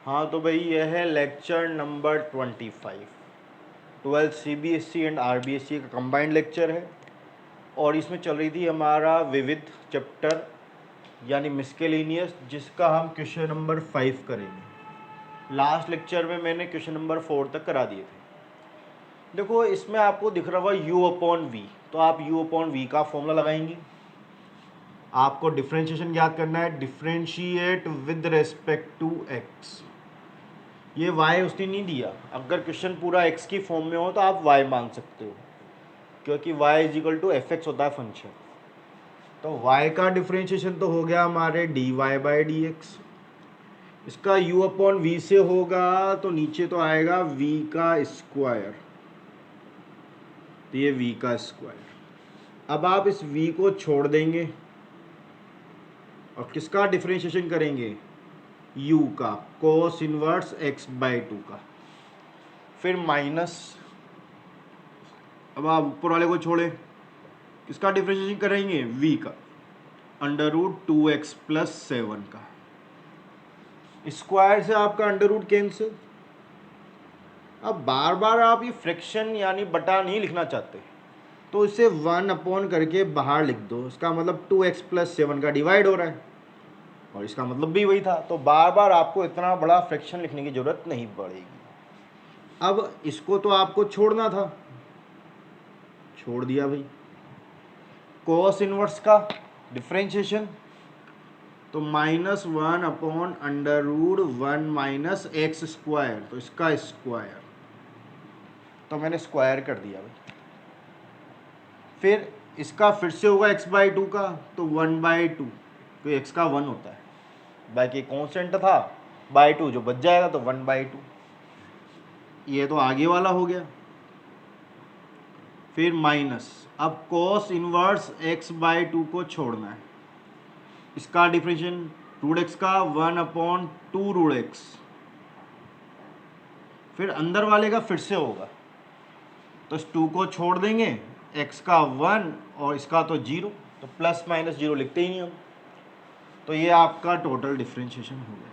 हाँ तो भाई यह है lecture number 25। 12 CBSE and RBSE का कंबाइंड लेक्चर है और इसमें चल रही थी हमारा विविध चैप्टर यानी मिस्केलेनियस, जिसका हम क्वेश्चन नंबर 5 करेंगे। लास्ट लेक्चर में मैंने क्वेश्चन नंबर 4 तक करा दिए थे। देखो इसमें आपको दिख रहा होगा u अपॉन वी, तो आप u अपॉन वी का फॉर्मूला लगाएंगे। आपको डिफ्रेंशिएशन याद करना है, differentiate with respect to x। ये y उसने नहीं दिया, अगर क्वेश्चन पूरा x की फॉर्म में हो तो आप y मान सकते हो, क्योंकि y is equal to F X होता है फंक्शन। तो y का डिफ्रेंशिएशन तो हो गया हमारे dy बाई डी एक्स। इसका u अपॉन वी से होगा तो नीचे तो आएगा v का स्क्वायर, तो ये v का स्क्वायर। अब आप इस v को छोड़ देंगे और किसका डिफ्रेंशिएशन करेंगे, u का, cos inverse x by to का। फिर माइनस, अब आप ऊपर वाले को छोड़े, किसका डिफ्रेंशिएशन करेंगे, v का, अंडर रूट 2x प्लस 7 का। स्क्वायर से आपका अंडर रूट कैंसिल। अब बार बार आप ये फ्रैक्शन यानी बटा नहीं लिखना चाहते तो इसे 1 अपॉन करके बाहर लिख दो। इसका मतलब 2x प्लस 7 का डिवाइड हो रहा है और इसका मतलब भी वही था, तो बार बार आपको इतना बड़ा फ्रैक्शन लिखने की जरूरत नहीं पड़ेगी। अब इसको तो आपको छोड़ना था, छोड़ दिया भाई। कोस इनवर्स का डिफ्रेंशिएशन तो -1 upon under root 1 minus X square, तो इसका स्क्वायर, तो मैंने स्क्वायर कर दिया भाई। फिर इसका फिर से होगा x बाई टू का, तो 1 बाई टू, तो x का 1 होता है, बाकी कॉन्स्टेंट था बाई टू जो बच जाएगा, तो 1 बाई टू। ये तो आगे वाला हो गया। फिर माइनस, अब कोस इनवर्स x बाई टू को छोड़ना है, इसका डिफरेंशिएशन रूट एक्स का 1 अपॉन 2 रूट एक्स। फिर अंदर वाले का फिर से होगा, तो इस 2 को छोड़ देंगे, x का 1 और इसका तो 0, तो प्लस माइनस 0 लिखते ही नहीं हम। तो ये आपका टोटल डिफरेंशिएशन हो गया।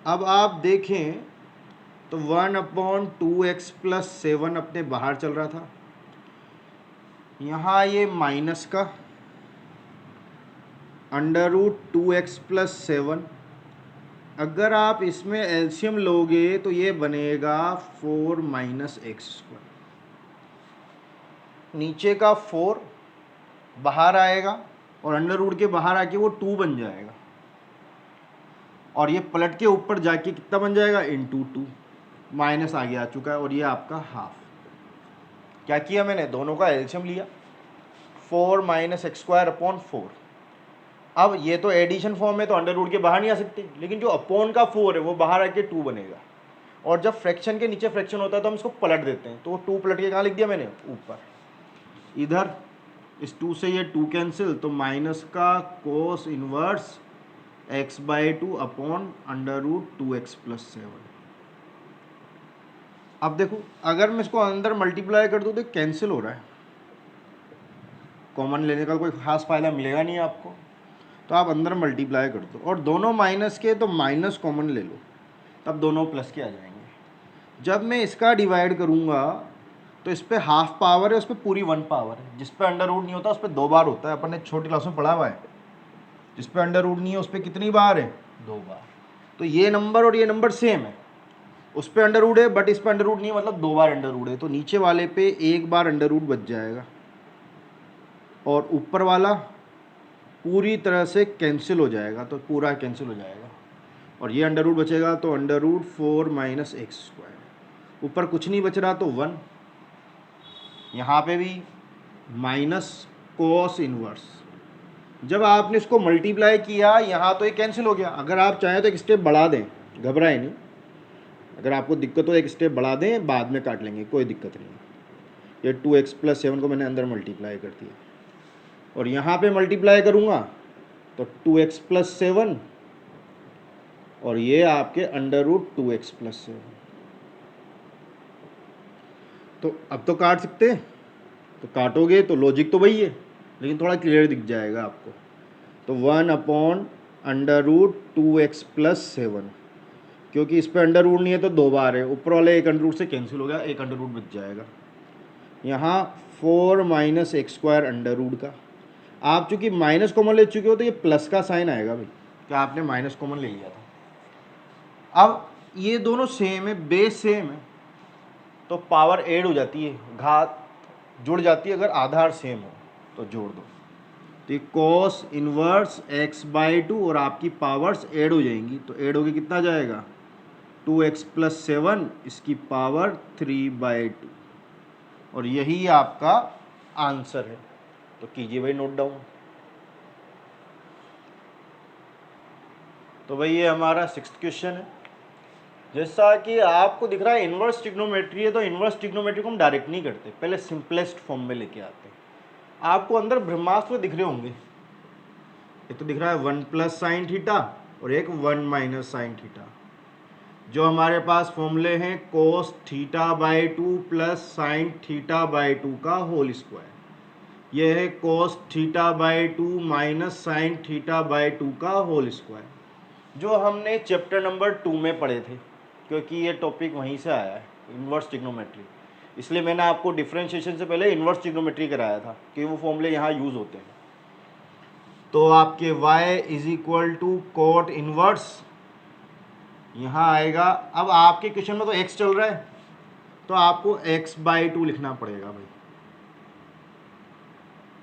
अब आप देखें तो 1 अपॉन 2x प्लस 7 अपने बाहर चल रहा था, यहाँ ये माइनस का अंडर रूट 2x प्लस 7। अगर आप इसमें एलसीएम लोगे तो ये बनेगा 4 माइनस एक्स स्क्वायर। नीचे का 4 बाहर आएगा और अंडर रूट के बाहर आके वो 2 बन जाएगा, और ये पलट के ऊपर जाके कितना बन जाएगा, इंटू 2। माइनस आगे आ चुका है और ये आपका हाफ। क्या किया मैंने, दोनों का एलसीएम लिया, 4 माइनस एक्स स्क्वायर अपॉन 4। अब ये तो एडिशन फॉर्म है तो अंडर रूट के बाहर नहीं आ सकते, लेकिन जो अपॉन का 4 है वो बाहर आके 2 बनेगा, और जब फ्रैक्शन के नीचे फ्रैक्शन होता है तो हम इसको पलट देते हैं, तो वो 2 पलट के कहाँ लिख दिया मैंने, ऊपर। इधर इस 2 से ये 2 कैंसिल, तो माइनस का cos inverse x by two upon under root 2x plus 7। अब देखो अगर मैं इसको अंदर मल्टीप्लाई कर दूँ तो कैंसिल हो रहा है, कॉमन लेने का कोई खास फायदा मिलेगा नहीं आपको, तो आप अंदर मल्टीप्लाई कर दो, और दोनों माइनस के तो माइनस कॉमन ले लो, तब दोनों प्लस के आ जाएंगे। जब मैं इसका डिवाइड करूँगा तो इस पर हाफ पावर है, उस पर पूरी 1 पावर है। जिस पे अंडर रूट नहीं होता उस पर 2 बार होता है, अपन ने छोटी क्लास में पढ़ा हुआ है। जिस पे अंडर रूट नहीं है उस पर कितनी बार है, 2 बार। तो ये नंबर और ये नंबर सेम है, उस पर अंडर रूट है बट इस पर अंडर रूट नहीं है, मतलब 2 बार अंडर रूट है, तो नीचे वाले पे 1 बार अंडर रूट बच जाएगा और ऊपर वाला पूरी तरह से कैंसिल हो जाएगा, तो पूरा कैंसिल हो जाएगा और ये अंडर रूट बचेगा, तो under root 4 minus X square. ऊपर कुछ नहीं बच रहा तो 1, यहाँ पे भी माइनस कोस इनवर्स। जब आपने इसको मल्टीप्लाई किया यहाँ तो ये कैंसिल हो गया। अगर आप चाहें तो एक स्टेप बढ़ा दें, घबराएं नहीं, अगर आपको दिक्कत हो एक स्टेप बढ़ा दें, बाद में काट लेंगे, कोई दिक्कत नहीं। ये 2x प्लस 7 को मैंने अंदर मल्टीप्लाई कर दिया और यहाँ पे मल्टीप्लाई करूँगा तो 2x प्लस 7 और ये आपके अंडर रूट 2x प्लस 7। तो अब तो काट सकते हैं, तो काटोगे तो लॉजिक तो वही है, लेकिन थोड़ा क्लियर दिख जाएगा आपको। तो 1 अपॉन अंडर रूट 2x+7, क्योंकि इस पर अंडर रूट नहीं है तो 2 बार है, ऊपर वाले एक अंडर रूट से कैंसिल हो गया, एक अंडर रूट बच जाएगा। यहाँ 4 - x² अंडर रूट का, आप चूंकि माइनस कॉमन ले चुके हो तो ये प्लस का साइन आएगा भाई, क्या आपने माइनस कॉमन ले लिया था। अब ये दोनों सेम है, बेस सेम है, तो पावर ऐड हो जाती है, घात जुड़ जाती है, अगर आधार सेम हो तो जोड़ दो, तो ये cos इनवर्स x/2 और आपकी पावर्स ऐड हो जाएंगी, तो ऐड होके कितना जाएगा 2x+7, इसकी पावर 3/2, और यही आपका आंसर है। तो कीजिए भाई नोट डाउन। तो भाई ये हमारा 6th क्वेश्चन है। जैसा कि आपको दिख रहा है इनवर्स ट्रिग्नोमेट्री है, तो इनवर्स ट्रिग्नोमेट्री को हम डायरेक्ट नहीं करते, पहले सिंपलेस्ट फॉर्म में लेके आते हैं। आपको अंदर ब्रह्मास्त्र दिख रहे होंगे, एक तो दिख रहा है 1 + sin थीटा और एक 1 - sin थीटा। जो हमारे पास फॉर्मूले हैं cos θ/2 + sin θ/2 का होल स्क्वायर, यह है cos θ/2 - sin θ/2 का होल स्क्वायर, जो हमने चैप्टर नंबर 2 में पढ़े थे, क्योंकि ये टॉपिक वहीं से आया है इन्वर्स ट्रिग्नोमेट्री, इसलिए मैंने आपको डिफरेंशिएशन से पहले इन्वर्स ट्रिग्नोमेट्री कराया था कि वो फॉर्मूले यहाँ यूज़ होते हैं। तो आपके y = cot इनवर्स यहाँ आएगा। अब आपके क्वेश्चन में तो x चल रहा है, तो आपको x/2 लिखना पड़ेगा भाई,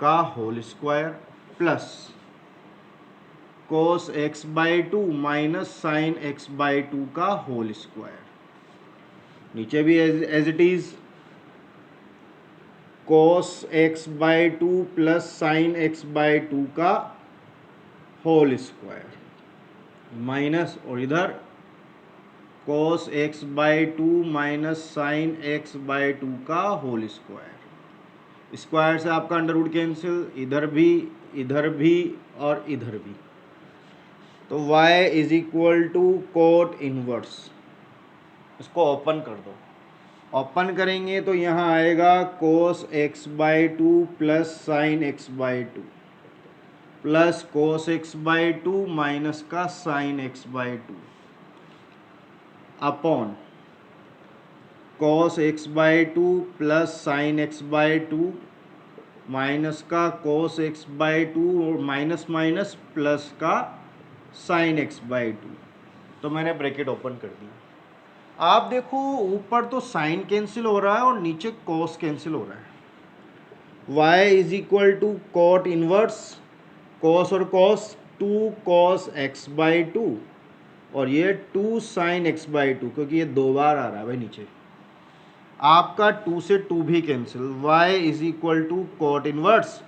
का whole square plus cos x/2 - sin x/2 का होल स्क्वायर, नीचे भी as it is cos x/2 + sin x/2 का होल स्क्वायर माइनस, और इधर cos x/2 - sin x/2 का होल स्क्वायर, स्क्वायर से आपका अंडर रूट कैंसिल, इधर भी और इधर भी। तो y = cot इनवर्स, इसको ओपन कर दो, ओपन करेंगे तो यहाँ आएगा cos x/2 + sin x/2 plus cos x/2 minus का sin x/2 upon cos x/2 + sin x/2 minus का cos x/2 और माइनस माइनस प्लस का sin x/2। तो मैंने ब्रैकेट ओपन कर दिया। आप देखो ऊपर तो साइन कैंसिल हो रहा है और नीचे cos कैंसिल हो रहा है। y = cot इनवर्स, cos और cos 2 cos x/2 और ये 2 sin x/2, क्योंकि ये 2 बार आ रहा है भाई नीचे, आपका 2 से 2 भी cancel. y = cot inverse,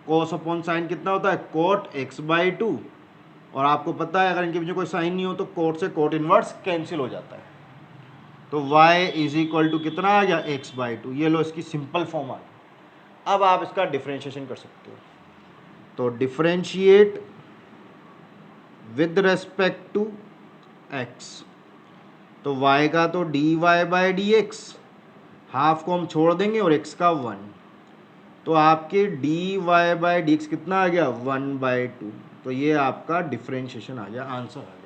cos upon sine कितना होता है cot x/2, और आपको पता है अगर इनके पीछे कोई साइन नहीं हो तो cot से cot इनवर्स कैंसिल हो जाता है। तो y = कितना आ गया x/2, ये लो इसकी सिंपल फॉर्म आ गई। अब आप इसका डिफरेंशिएशन कर सकते हो, तो differentiate with respect to x, तो y का तो dy/dx, हाफ को हम छोड़ देंगे और x का 1, तो आपके dy/dx कितना आ गया 1/2, तो ये आपका डिफरेंशिएशन आ गया, आंसर आ गया।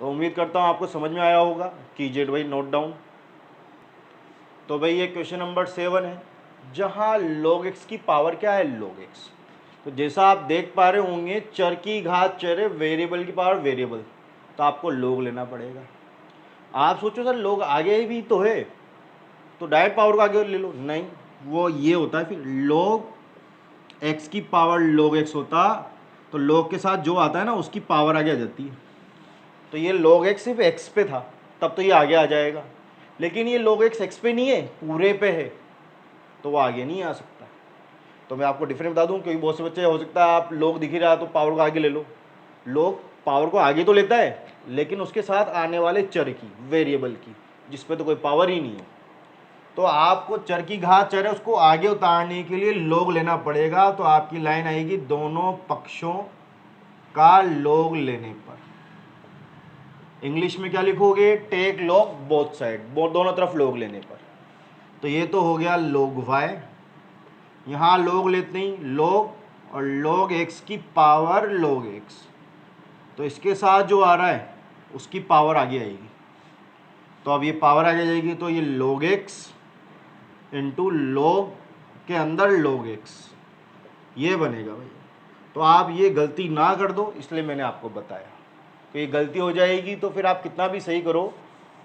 तो उम्मीद करता हूँ आपको समझ में आया होगा, कीजिए भाई नोट डाउन। तो भाई ये क्वेश्चन नंबर 7 है, जहाँ log x की पावर क्या है log x। तो जैसा आप देख पा रहे होंगे चर की घात चर है, वेरिएबल की पावर वेरिएबल, तो आपको log लेना पड़ेगा। आप सोचो सर log आगे भी तो है, तो डायरेक्ट पावर को आगे ले लो, नहीं, वो ये होता है फिर log x की पावर log x होता, तो log के साथ जो आता है ना उसकी पावर आगे आ जाती है। तो ये log x सिर्फ x पे था, तब तो ये आगे आ जाएगा, लेकिन ये log x पे नहीं है, पूरे पे है, तो वो आगे नहीं आ सकता। तो मैं आपको डिफरेंस बता दूं, क्योंकि बहुत से बच्चे हो सकता है आप log दिख ही रहा तो पावर को आगे ले लो, log पावर को आगे तो लेता है लेकिन उसके साथ आने वाले चर की, वेरिएबल की, जिस पे तो कोई पावर ही नहीं है, तो आपको चर की घात चर है उसको आगे उतारने के लिए log लेना पड़ेगा। तो आपकी लाइन आएगी दोनों पक्षों का log लेने पर, इंग्लिश में क्या लिखोगे, टेक log बोथ साइड, दोनों तरफ log लेने पर। तो ये तो हो गया log y, यहाँ log लेते ही log और log x की पावर log x, तो इसके साथ जो आ रहा है उसकी पावर आगे आएगी। तो अब ये पावर आगे जाएगी तो ये log x इंटू log के अंदर log x ये बनेगा भाई। तो आप ये गलती ना कर दो, इसलिए मैंने आपको बताया। तो ये गलती हो जाएगी तो फिर आप कितना भी सही करो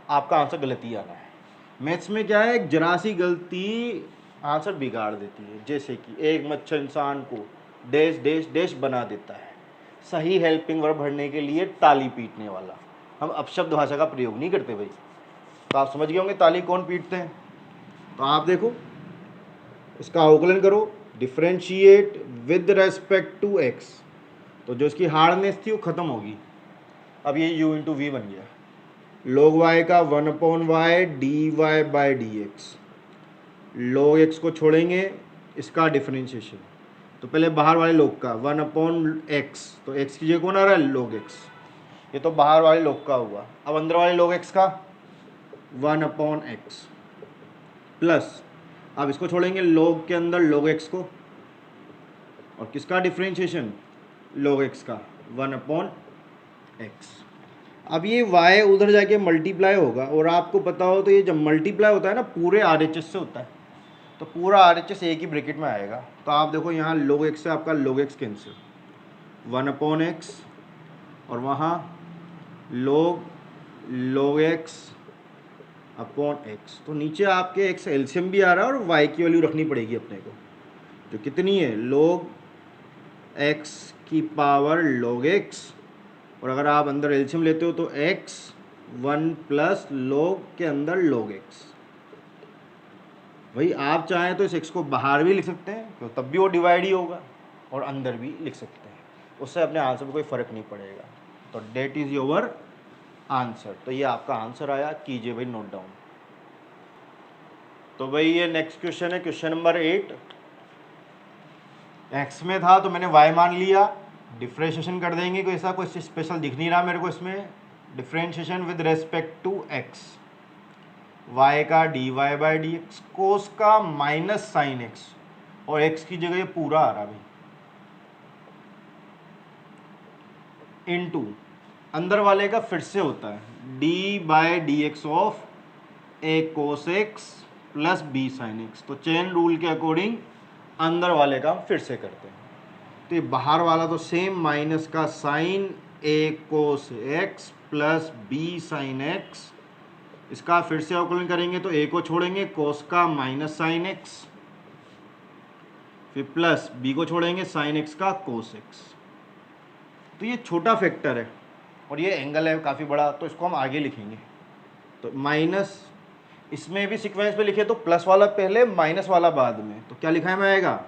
आपका आंसर गलत ही आना है। मैथ्स में क्या है, एक जरा सी गलती आंसर बिगाड़ देती है। जैसे कि एक मच्छर इंसान को डैश डैश डैश बना देता है। सही हेल्पिंग वर्ब भरने के लिए ताली पीटने वाला। हम अपशब्द भाषा का प्रयोग नहीं करते भाई। तो आप समझ गए होंगे ताली कौन पीटते हैं। तो आप देखो इसका अवकलन करो, differentiate with respect to X. तो जो इसकी हार्डनेस थी वो खत्म होगी। अब ये u इंटू वी बन गया। log y का 1/y dy by D x. log x को छोड़ेंगे, इसका डिफ्रेंशिएशन। तो पहले बाहर वाले log का 1/x, तो x की जगह कौन आ रहा है, log x। ये तो बाहर वाले log का हुआ। अब अंदर वाले log x का 1/x प्लस, अब इसको छोड़ेंगे log के अंदर log x को, और किसका डिफ्रेंशिएशन, log x का 1/x। अब ये y उधर जाके मल्टीप्लाई होगा, और आपको पता हो तो ये जब मल्टीप्लाई होता है ना पूरे RHS से होता है, तो पूरा RHS एक ही ब्रैकेट में आएगा। तो आप देखो यहाँ log x से आपका log x कैंसिल, 1/x और वहाँ log x अपॉन x। तो नीचे आपके x एलसीएम भी आ रहा है और y की वैल्यू रखनी पड़ेगी अपने को, जो कितनी है, log x की पावर log x, और अगर आप अंदर एलसीएम लेते हो तो x 1 प्लस log के अंदर log x। भाई आप चाहें तो इस x को बाहर भी लिख सकते हैं, तो तब भी वो डिवाइड ही होगा, और अंदर भी लिख सकते हैं, उससे अपने आंसर में कोई फ़र्क नहीं पड़ेगा। तो डेट इज़ योर आंसर। तो ये आपका आंसर आया, कीजिए भाई नोट डाउन। तो भाई ये नेक्स्ट क्वेश्चन है, क्वेश्चन नंबर 8। x में था तो मैंने y मान लिया, डिफ्रेंशिएशन कर देंगे। कोई ऐसा कुछ स्पेशल दिख नहीं रहा मेरे को इसमें। Differentiation with respect to x, y का dy by D X, cos का माइनस साइन x, और x की जगह ये पूरा आ रहा भाई, इनटू अंदर वाले का फिर से होता है d by D X of a cos x plus b sine x। तो चेन रूल के अकॉर्डिंग अंदर वाले का फिर से करते हैं। तो ये बाहर वाला तो सेम, माइनस का sine a cos x plus b sine x, इसका फिर से अवकलन करेंगे तो a को छोड़ेंगे कोस का माइनस साइन x, फिर प्लस b को छोड़ेंगे साइन x का कोस x। तो ये छोटा फैक्टर है और ये एंगल है काफ़ी बड़ा, तो इसको हम आगे लिखेंगे। तो माइनस, इसमें भी सीक्वेंस पे लिखे तो प्लस वाला पहले माइनस वाला बाद में, तो क्या लिखा है आएगा,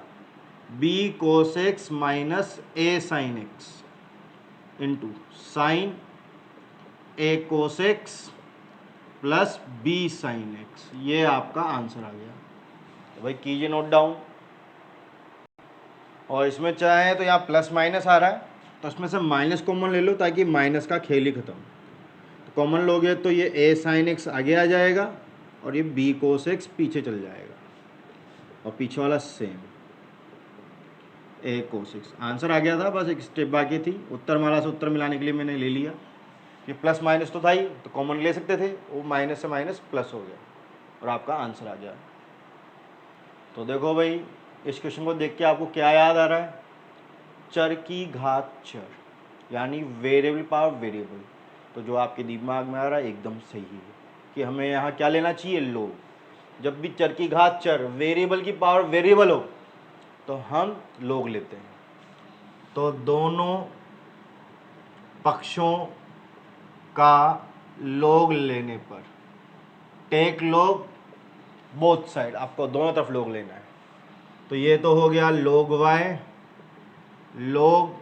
b cos x minus a sine x into sine a cos x plus b sine x। ये आपका आंसर आ गया। तो भाई कीजिए नोट डाउन। और इसमें चाहे तो यहाँ प्लस माइनस आ रहा है, तो इसमें से माइनस कॉमन ले लो ताकि माइनस का खेल ही खत्म। तो कॉमन लोगे तो ये a साइन x आगे आ जाएगा और ये b कोस x पीछे चल जाएगा, और पीछे वाला same a cos x। Answer आ गया था, बस एक स्टेप बाकी थी। उत्तर माला से उत्तर मिलाने के लिए मैंने ले लिया। ये प्लस माइनस तो था ही, तो कॉमन ले सकते थे, वो माइनस से माइनस प्लस हो गया और आपका आंसर आ गया। तो देखो भाई इस क्वेश्चन को देख के आपको क्या याद आ रहा है, चर की घात चर, यानी वेरिएबल पावर वेरिएबल। तो जो आपके दिमाग में आ रहा है एकदम सही है कि हमें यहाँ क्या लेना चाहिए, लोग। जब भी चर की घात चर, वेरिएबल की पावर वेरिएबल हो तो हम लोग लेते हैं। तो दोनों पक्षों का लोग लेने पर, टेक लोग बोथ साइड, आपको दोनों तरफ लोग लेना है। तो ये तो हो गया log y log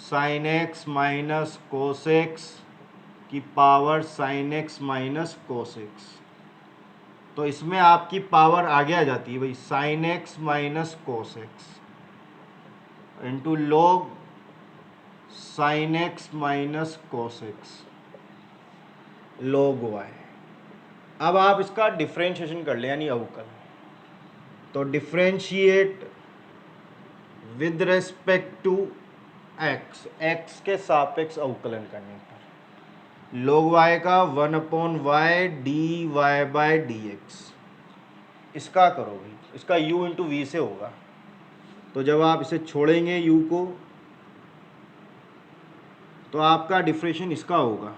sine x minus cos x की power sine x minus cos x। तो इसमें आपकी पावर आगे आ जाती है भाई, sine x minus cos x into log sine x minus cos x log y। अब आप इसका डिफ्रेंशिएशन कर लें, यानी अवकल। तो differentiate with respect to X के सापेक्ष अवकलन करने पर log y का 1/y dy/dx इसका करो भाई, इसका u इंटू वी से होगा। तो जब आप इसे छोड़ेंगे u को तो आपका डिफ्रेंशिएशन इसका होगा,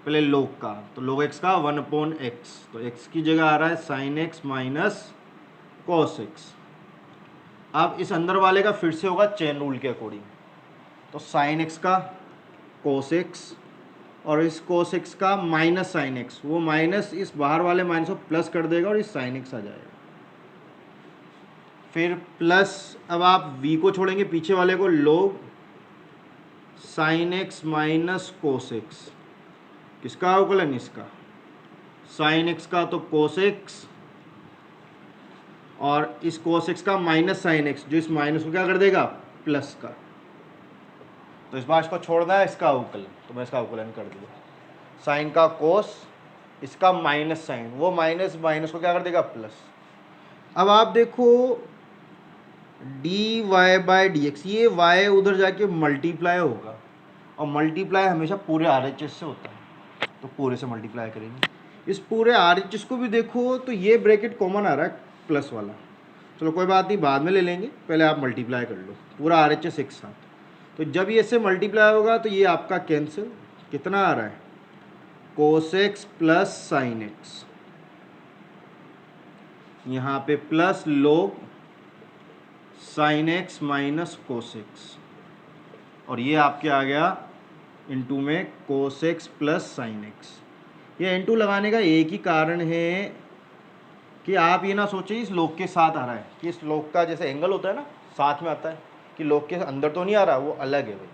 पहले log का, तो log x का 1/x, तो x की जगह आ रहा है sin x minus cos x। अब इस अंदर वाले का फिर से होगा चेन रूल के अकॉर्डिंग, तो sin x का cos x और इस cos x का माइनस sin x, वो माइनस इस बाहर वाले माइनस को प्लस कर देगा और इस sin x आ जाएगा। फिर प्लस, अब आप v को छोड़ेंगे पीछे वाले को, log sin x minus cos x, किसका अवकलन, इसका sin x का तो cos x और इस cos x का माइनस sin x, जो इस माइनस को क्या कर देगा, प्लस का। तो इस बार इसको छोड़ना है, इसका अवकलन, तो मैं इसका अवकलन कर दिया, साइन का cos, इसका माइनस साइन, वो माइनस माइनस को क्या कर देगा, प्लस। अब आप देखो dy/dx, ये y उधर जाके मल्टीप्लाई होगा, और मल्टीप्लाई हमेशा पूरे RHS से होता है, तो पूरे से मल्टीप्लाई करेंगे। इस पूरे RHS को भी देखो तो ये ब्रैकेट कॉमन आ रहा है प्लस वाला, चलो कोई बात नहीं, बाद में ले लेंगे, पहले आप मल्टीप्लाई कर लो पूरा RHS एक साथ। तो जब ये से मल्टीप्लाई होगा तो ये आपका कैंसिल, कितना आ रहा है, cos x plus sin x, यहाँ पे plus log sin x minus cos x, और ये आपके आ गया इनटू में cos x plus sin x। ये इनटू लगाने का एक ही कारण है कि आप ये ना सोचिए इस log के साथ आ रहा है, कि इस log का जैसे एंगल होता है ना साथ में आता है, कि log के अंदर तो नहीं आ रहा, वो अलग है भाई।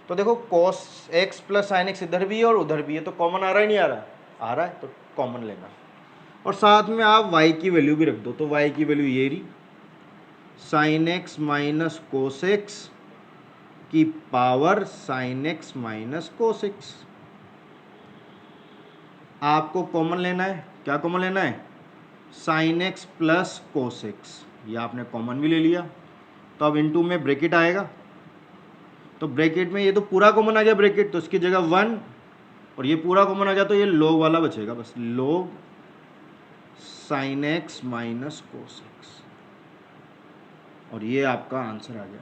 तो देखो cos x plus sin x इधर भी है और उधर भी है, तो कॉमन आ रहा है, नहीं आ रहा, आ रहा है, तो कॉमन लेना। और साथ में आप y की वैल्यू भी रख दो, तो y की वैल्यू ये रही, sin x minus cos x की power sin x minus cos x। आपको कॉमन लेना है, क्या कॉमन लेना है, sin x plus cos x, ये आपने कॉमन भी ले लिया। तो अब इनटू में ब्रैकेट आएगा, तो ब्रैकेट में ये तो पूरा कॉमन आ गया ब्रैकेट, तो इसकी जगह 1, और ये पूरा कॉमन आ गया, तो ये log वाला बचेगा बस, log sin x minus cos x, और ये आपका आंसर आ गया।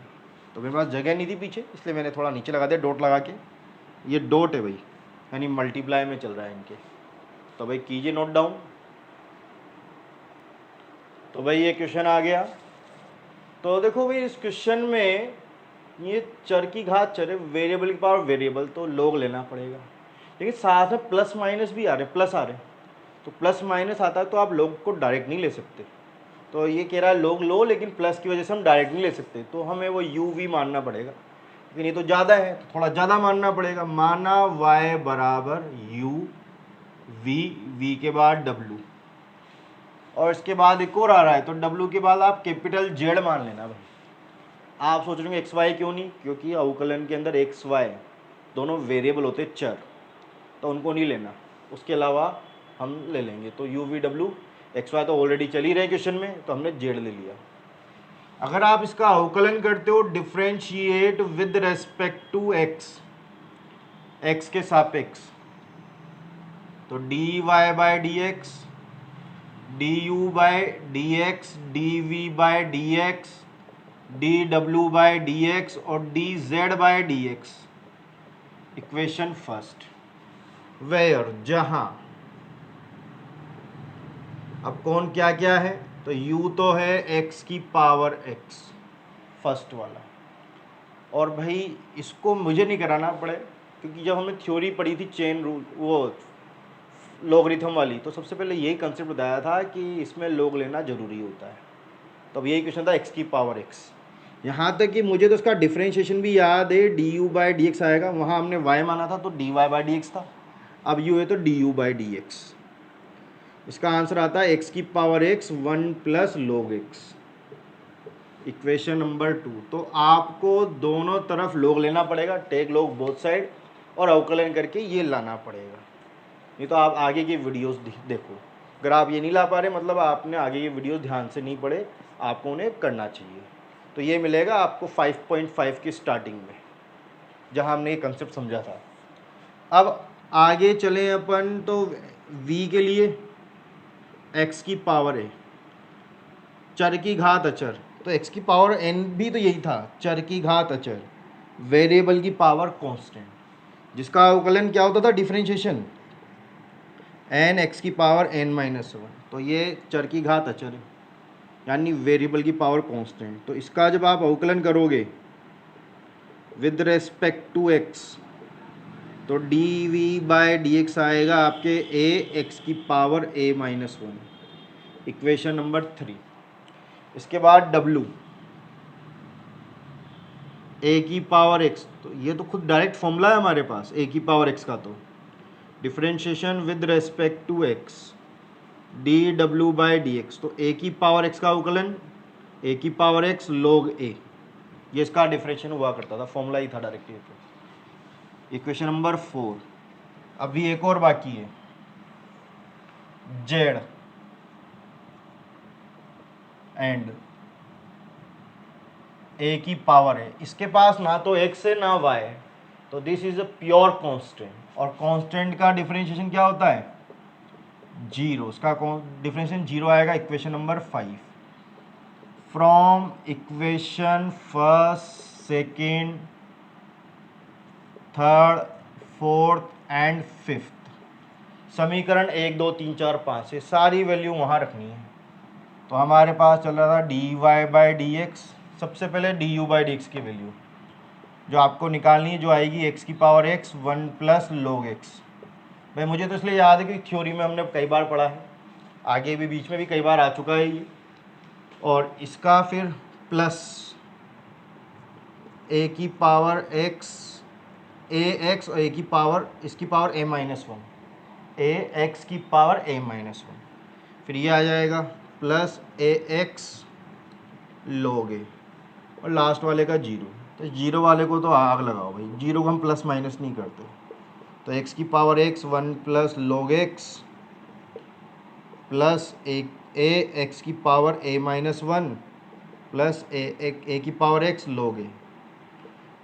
तो मेरे पास जगह नहीं थी पीछे, इसलिए मैंने थोड़ा नीचे लगा दिया डॉट लगा के, ये डॉट है भाई, यानी मल्टीप्लाई में चल रहा है इनके। तो भाई कीजिए नोट डाउन। तो भाई ये क्वेश्चन आ गया। तो देखो भाई इस क्वेश्चन में ये चर की घात चर है, वेरिएबल की पावर वेरिएबल, तो log लेना पड़ेगा, लेकिन साथ में प्लस माइनस भी आ रहे, प्लस आ रहे, तो प्लस माइनस आता है तो आप log को डायरेक्ट नहीं ले सकते। तो ये कह रहा है log लो, लेकिन प्लस की वजह से हम डायरेक्ट नहीं ले सकते, तो हमें वो uv मानना पड़ेगा, लेकिन ये तो ज़्यादा है तो थोड़ा ज़्यादा मानना पड़ेगा। माना y बराबर u v के बाद w, और इसके बाद एक और आ रहा है, तो w के बाद आप कैपिटल Z मान लेना भाई। आप सोच रहे होंगे एक्स वाई क्यों नहीं, क्योंकि अवकलन के अंदर एक्स वाई दोनों वेरिएबल होते चर, तो उनको नहीं लेना, उसके अलावा हम ले लेंगे। तो U V W, X Y तो ऑलरेडी चल ही रहे क्वेश्चन में, तो हमने जेड ले लिया। अगर आप इसका अवकलन करते हो differentiate with respect to X, X के सापेक्ष, तो D Y by D X, D U by D X, D V by D X, D W by D X और D Z by D X. Equation first, where, जहां, अब कौन क्या क्या है, तो u तो है x की पावर x, फर्स्ट वाला। और भाई इसको मुझे नहीं कराना पड़े, क्योंकि जब हमने थ्योरी पढ़ी थी चेन रूल, वो लॉगरिथम वाली, तो सबसे पहले यही कंसेप्ट बताया था कि इसमें log लेना ज़रूरी होता है। तो अब यही क्वेश्चन था x की पावर x। यहाँ तक कि मुझे तो इसका डिफ्रेंशिएशन भी याद है, D U by D X आएगा, वहाँ हमने y माना था तो D Y by D X था, अब u है तो D U by D X. इसका आंसर आता है x की power x 1 plus log x। Equation number 2, तो आपको दोनों तरफ log लेना पड़ेगा, टेक log बोथ साइड, और अवकलन करके ये लाना पड़ेगा, नहीं तो आप आगे की वीडियोस देखो। अगर आप ये नहीं ला पा रहे, मतलब आपने आगे की वीडियोस ध्यान से नहीं पढ़े, आपको उन्हें करना चाहिए। तो ये मिलेगा आपको 5.5 की स्टार्टिंग में, जहाँ हमने ये कंसेप्ट समझा था। अब आगे चलें अपन तो v के लिए x की पावर a, चर की घात अचर, तो x की पावर n भी तो यही था, चर की घात अचर, वेरिएबल की पावर कांस्टेंट, जिसका अवकलन क्या होता था, डिफरेंशिएशन, n x की पावर n माइनस 1, तो ये चर की घात अचर है यानी वेरिएबल की पावर कांस्टेंट। तो इसका जब आप अवकलन करोगे विद रेस्पेक्ट टू x, तो D V by D X आएगा आपके a x की power a minus 1, equation number 3। इसके बाद w, a की पावर x, तो ये तो खुद डायरेक्ट फॉर्मूला है हमारे पास a की पावर x का, तो differentiation with respect to x D W by D X, तो a की पावर x का अवकलन a की पावर x log a, ये इसका डिफरेंशिएशन हुआ करता था, फॉर्मूला ही था डायरेक्ट ये। तो इक्वेशन नंबर 4। अभी एक और बाकी है, z एंड a की पावर है, इसके पास ना तो x है ना y है, तो this is a pure constant, और कांस्टेंट का डिफरेंशिएशन क्या होता है, जीरो, इसका डिफरेंशिएशन जीरो आएगा। Equation number 5, from equation first, second, third, fourth and fifth, समीकरण 1 2 3 4 5 से सारी वैल्यू वहाँ रखनी है। तो हमारे पास चल रहा था D Y by D X, सबसे पहले D U by D X की वैल्यू जो आपको निकालनी है, जो आएगी x की power x 1 plus log x। भाई मुझे तो इसलिए याद है कि थ्योरी में हमने कई बार पढ़ा है, आगे भी बीच में भी कई बार आ चुका है ये। और इसका फिर प्लस a की पावर x a x और a की पावर, इसकी power a minus 1, a x की पावर a माइनस 1, फिर ये आ जाएगा plus a x log a, और लास्ट वाले का जीरो। तो जीरो वाले को तो आग लगाओ भाई, जीरो को हम प्लस माइनस नहीं करते। तो x की power x 1 plus log x plus a x की power a minus 1 plus a की पावर x log a,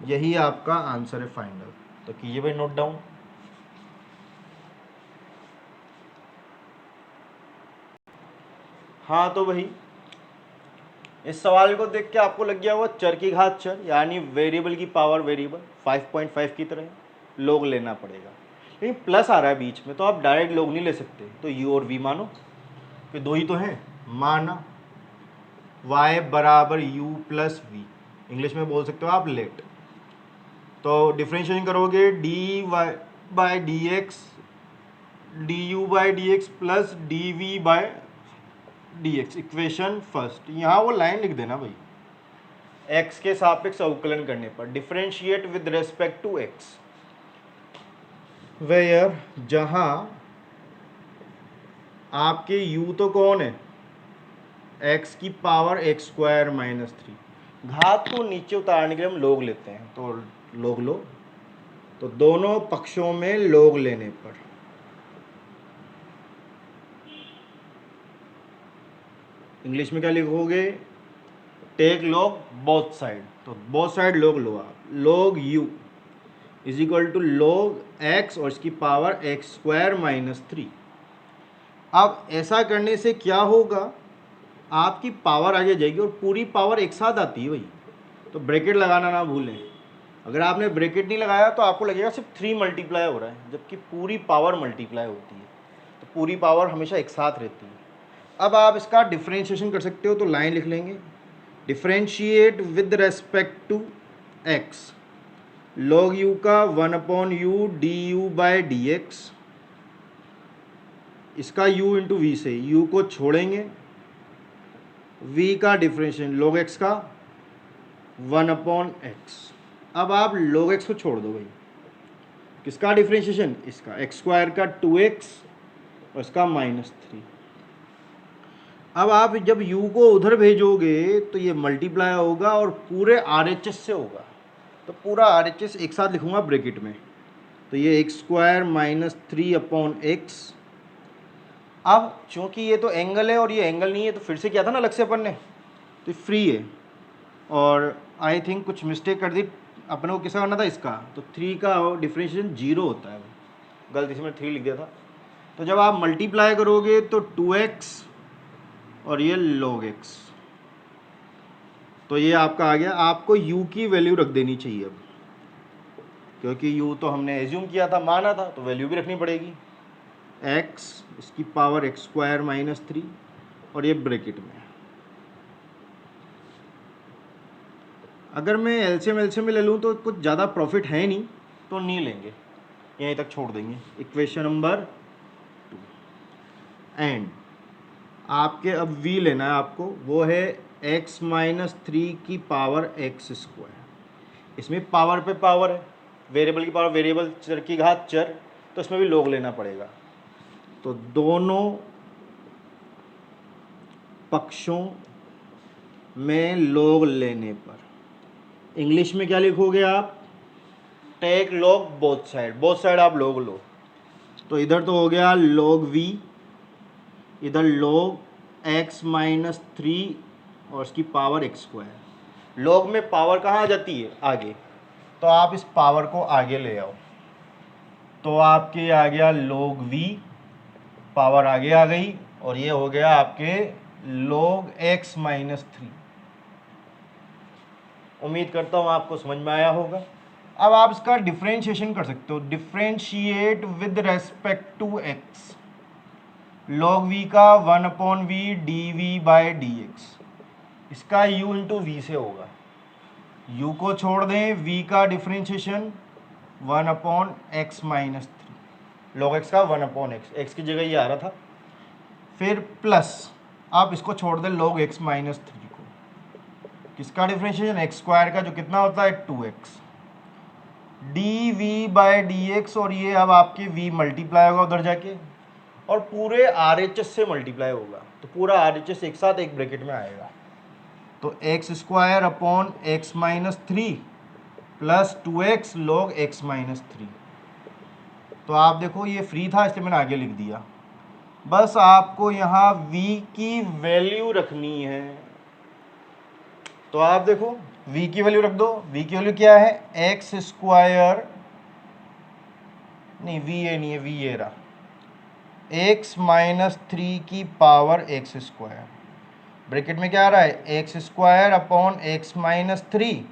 यही आपका आंसर है फाइनल। तो कीजिए भाई नोट डाउन। हाँ तो भाई इस सवाल को देख के आपको लग गया हुआ चर की घात चर यानी वेरिएबल की पावर वेरिएबल 5.5 की तरह लोग लेना पड़ेगा, लेकिन प्लस आ रहा है बीच में, तो आप डायरेक्ट लोग नहीं ले सकते, तो u और v मानो कि दो ही तो हैं, माना y बराबर u प्लस वी, इंग्लिश में बोल सकते हो आप लेट। तो डिफ्रेंशिएशन करोगे D Y by D X D U by D X plus D V by D X, equation first. यहाँ वो लाइन लिख देना भाई, x के सापेक्ष अवकलन करने पर differentiate with respect to x, where जहाँ आपके u तो कौन है, x की पावर x स्क्वायर माइनस 3, घात को नीचे उतारने के लिए हम लोग लेते हैं, तो लोग लो, तो दोनों पक्षों में लोग लेने पर इंग्लिश में क्या लिखोगे, टेक लॉग बोथ साइड, तो बोथ साइड लोग लो आप, log u is equal to log x और इसकी पावर x स्क्वायर माइनस 3। अब ऐसा करने से क्या होगा, आपकी पावर आगे जाएगी और पूरी पावर एक साथ आती है भाई, तो ब्रैकेट लगाना ना भूलें। अगर आपने ब्रैकेट नहीं लगाया तो आपको लगेगा सिर्फ 3 मल्टीप्लाई हो रहा है, जबकि पूरी पावर मल्टीप्लाई होती है, तो पूरी पावर हमेशा एक साथ रहती है। अब आप इसका डिफरेंशिएशन कर सकते हो, तो लाइन लिख लेंगे, differentiate with respect to x, log u का 1/u D U by D X, इसका u इंटू वी से u को छोड़ेंगे, v का डिफरेंशिएशन log x का 1/x। अब आप log x को छोड़ दो भाई, किसका डिफरेंशिएशन, इसका x स्क्वायर का 2x और इसका माइनस 3। अब आप जब u को उधर भेजोगे तो ये मल्टीप्लाई होगा और पूरे RHS से होगा, तो पूरा RHS एक साथ लिखूंगा ब्रैकेट में, तो ये x स्क्वायर माइनस 3/x। अब चूंकि ये तो एंगल है और ये एंगल नहीं है, तो फिर से क्या था ना अलग से अपन ने, तो फ्री है, और आई थिंक कुछ मिस्टेक कर दी, अपने को किसका करना था, इसका। तो 3 का डिफरेंशिएशन 0 होता है, गलती से मैंने 3 लिख दिया था। तो जब आप मल्टीप्लाई करोगे तो 2x और ये log x, तो ये आपका आ गया। आपको u की वैल्यू रख देनी चाहिए अब, क्योंकि u तो हमने एज्यूम किया था, माना था, तो वैल्यू भी रखनी पड़ेगी। x इसकी पावर x² - 3 और ये ब्रैकेट में। अगर मैं एलसीएम में ले लूँ तो कुछ ज़्यादा प्रॉफिट है नहीं, तो नहीं लेंगे, यहीं तक छोड़ देंगे। इक्वेशन नंबर 2 एंड आपके अब v लेना है आपको, वो है x - 3 की पावर x²। इसमें पावर पे पावर है, वेरिएबल की पावर वेरिएबल, चर की घात चर, तो इसमें भी log लेना पड़ेगा। तो दोनों पक्षों में log लेने पर इंग्लिश में क्या लिखोगे आप, टेक log बोथ साइड आप log लो। तो इधर तो हो गया log v, इधर log x - 3 और इसकी पावर x²। log में पावर कहाँ आ जाती है, आगे, तो आप इस पावर को आगे ले आओ, तो आपके आ गया log v, पावर आगे आ गई, और ये हो गया आपके log x - 3। उम्मीद करता हूँ आपको समझ में आया होगा। अब आप इसका डिफ्रेंशिएशन कर सकते हो, differentiate with respect to x। log v का 1/v dv/dx, इसका u इंटू वी से होगा। u को छोड़ दें, v का डिफ्रेंशिएशन 1/x - 3, log x का 1/x, x की जगह ये आ रहा था। फिर प्लस आप इसको छोड़ दें log x - 3 को, किसका डिफ्रेंशिएशन, x² का, जो कितना होता है 2x dv/dx, और ये अब आपके v मल्टीप्लाई होगा उधर जाके, और पूरे RHS से मल्टीप्लाई होगा, तो पूरा RHS एक साथ एक ब्रैकेट में आएगा। तो x² x - 3 plus 2x log x - 3। तो आप देखो ये फ्री था, इसलिए मैंने आगे लिख दिया। बस आपको यहाँ v की वैल्यू रखनी है, तो आप देखो v की वैल्यू रख दो। v की वैल्यू क्या है, x², नहीं v ये नहीं है, v ये रहा, x - 3 की पावर x², ब्रैकेट में क्या आ रहा है, x² x - 3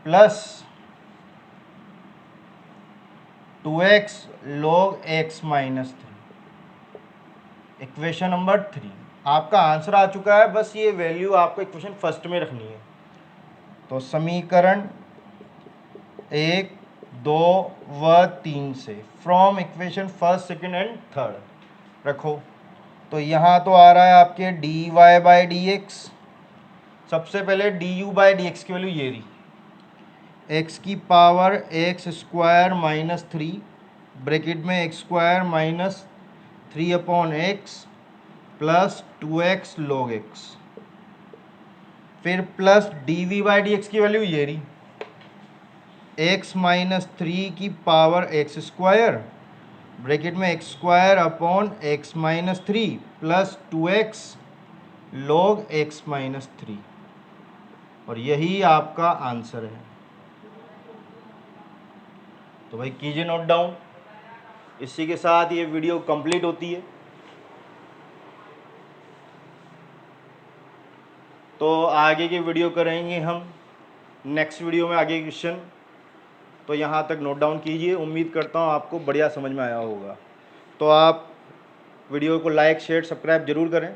plus 2x log x - 3। Equation number 3 आपका आंसर आ चुका है, बस ये वैल्यू आपको इक्वेशन फर्स्ट में रखनी है। तो समीकरण 1, 2 व 3 से from equation first, second and third रखो। तो यहाँ तो आ रहा है आपके dy/dx, सबसे पहले du/dx की वैल्यू ये रही, x की पावर x² - 3, ब्रैकेट में x² - 3/x plus 2x log x, फिर प्लस dv/dx की वैल्यू ये रही, x - 3 की पावर x², ब्रैकेट में x² x - 3 plus 2x log x - 3, और यही आपका आंसर है। तो भाई कीजिए नोट डाउन। इसी के साथ ये वीडियो कंप्लीट होती है। तो आगे की वीडियो करेंगे हम नेक्स्ट वीडियो में आगे क्वेश्चन। तो यहाँ तक नोट डाउन कीजिए। उम्मीद करता हूँ आपको बढ़िया समझ में आया होगा। तो आप वीडियो को लाइक शेयर सब्सक्राइब ज़रूर करें।